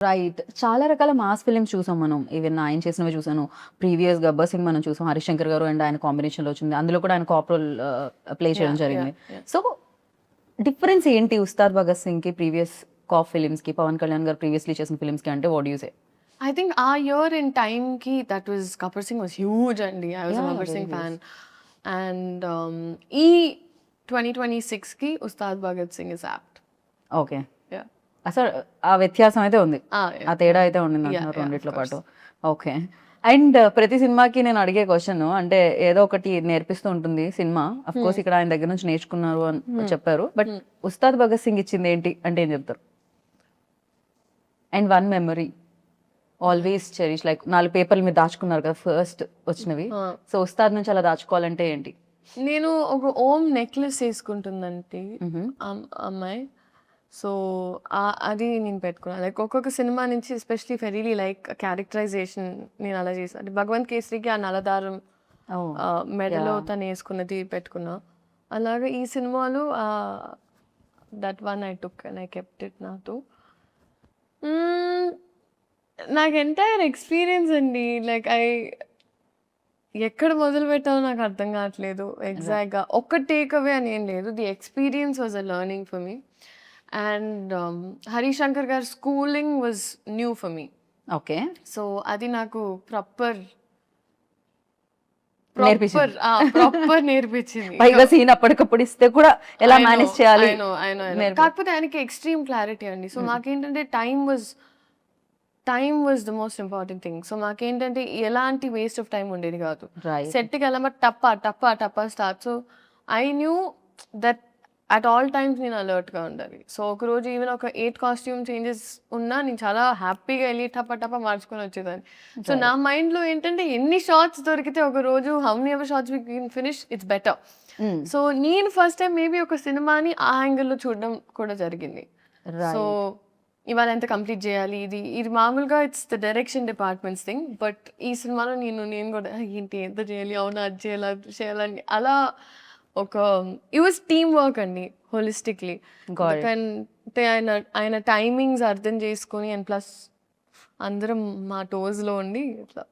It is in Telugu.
రైట్. చాలా రకాల మాస్ ఫిల్మ్స్ చూసాం మనం. ఈవెన్ ఆయన చేసినవి చూసాను. ప్రీవియస్ 'గబ్బర్ సింగ్' మనం చూసాం. 'హరిశంకర్' గారు అండ్ ఆయన కాంబినేషన్‌లో వచ్చింది. అందులో కూడా ఆయన కాప్ రోల్ ప్లే చేయడం Yeah, జరిగింది. yeah, yeah. సో, డిఫరెన్స్ ఏంటి 'ఉస్తాద్ భగత్ సింగ్‌కి' ప్రీవియస్ కాప్ ఫిల్మ్స్‌కి, 'పవన్ కళ్యాణ్' గారు ప్రీవియస్‌లీ చేసిన ఫిల్మ్స్‌కి అంటే what do you say? I think our year in time ki that was Gabbar Singh was huge andi. I was a Yeah, Gabbar very Singh huge. fan. And e 2026 ki Ustad Bhagat Singh is apt. Okay. Yeah. అసలు ఆ వ్యత్యాసం అయితే ఉంది. Ah, ఆ yeah. తేడా అయితే ఉండింది Yeah, అంటున్నారు yeah, of రెండిట్లో course. పాటు. ఓకే. అండ్ ప్రతి సినిమాకి నేను అడిగే క్వెషన్ అంటే ఏదో ఒకటి నేర్పిస్తూ ఉంటుంది సినిమా. కోర్స్ ఇక్కడ ఆయన దగ్గర నుంచి నేర్చుకున్నారు అని చెప్పారు. బట్ 'ఉస్తాద్ భగత్ సింగ్' ఇచ్చింది ఏంటి అంటే ఏం చెప్తారు? And one memory always cherish like 4 పేపర్ల మీద దాచుకున్నారు కదా ఫస్ట్ వచ్చినవి. Ah. సో ఉస్తాద్ నుంచి అలా దాచుకోవాలంటే ఏంటి? నేను ఒక ఓం నెక్లెస్ వేసుకుంటుందంటే అమ్మాయి. సో అది నేను పెట్టుకున్నాను. లైక్ ఒక్కొక్క సినిమా నుంచి especially if I really like characterization నేను అలా చేసాను. అంటే 'భగవంత్ కేసరికి' ఆ నల్లదారం మెడలో తను వేసుకున్నది పెట్టుకున్నా. అలాగే ఈ సినిమాలో that one I took and I kept it నాతో. నాకు ఎంటైర్ ఎక్స్పీరియన్స్ అండి. లైక్ ఎక్కడ మొదలు పెట్టాలో నాకు అర్థం కావట్లేదు ఎగ్జాక్ట్గా. ఒక్క టేక్ అవే అని ఏం లేదు. The experience was a learning for me. And Harishankar గారి schooling was new for me. Okay. So అది నాకు ప్రాపర్ నేర్పించింది. ప్రాపర్ నేర్పించింది. పైగా సీన్ అప్పటికప్పుడు ఇస్తే కూడా ఎలా మేనేజ్ చేయాలి. కాకపోతే ఆయనకి ఎక్స్ట్రీమ్ క్లారిటీ అండి. సో నాకేంటంటే time was the most important thing. So మాకేంటంటే ఎలాంటి వేస్ట్ ఆఫ్ టైం ఉండేది కాదు. సెట్కి వెళ్ళమా టప్ప start. So I knew that at all times నేను అలర్ట్గా ఉండాలి. సో ఒకరోజు ఈవెన్ ఒక 8 కాస్ట్యూమ్ చేంజెస్ ఉన్నా నేను చాలా హ్యాపీగా వెళ్ళి టప్ప మార్చుకొని వచ్చేదాన్ని. సో నా మైండ్లో ఏంటంటే ఎన్ని షార్ట్స్ దొరికితే ఒక రోజు how many ever shorts we can finish it's better. So నేను ఫస్ట్ టైం మేబీ ఒక సినిమాని ఆ యాంగిల్లో చూడడం కూడా జరిగింది. సో ఇవాళ ఎంత కంప్లీట్ చేయాలి, ఇది మామూలుగా it's the direction departments thing. But ఈ సినిమాలో నేను కూడా ఏంటి ఎంత చేయాలి, అవునా అది చేయాలని అలా ఒక ఇట్ వాజ్ టీమ్ వర్క్ అండి హోలిస్టిక్లీ. ఎందుకంటే ఆయన టైమింగ్స్ అర్థం చేసుకొని అండ్ ప్లస్ అందరం మా టోస్లో ఉండి ఇట్లా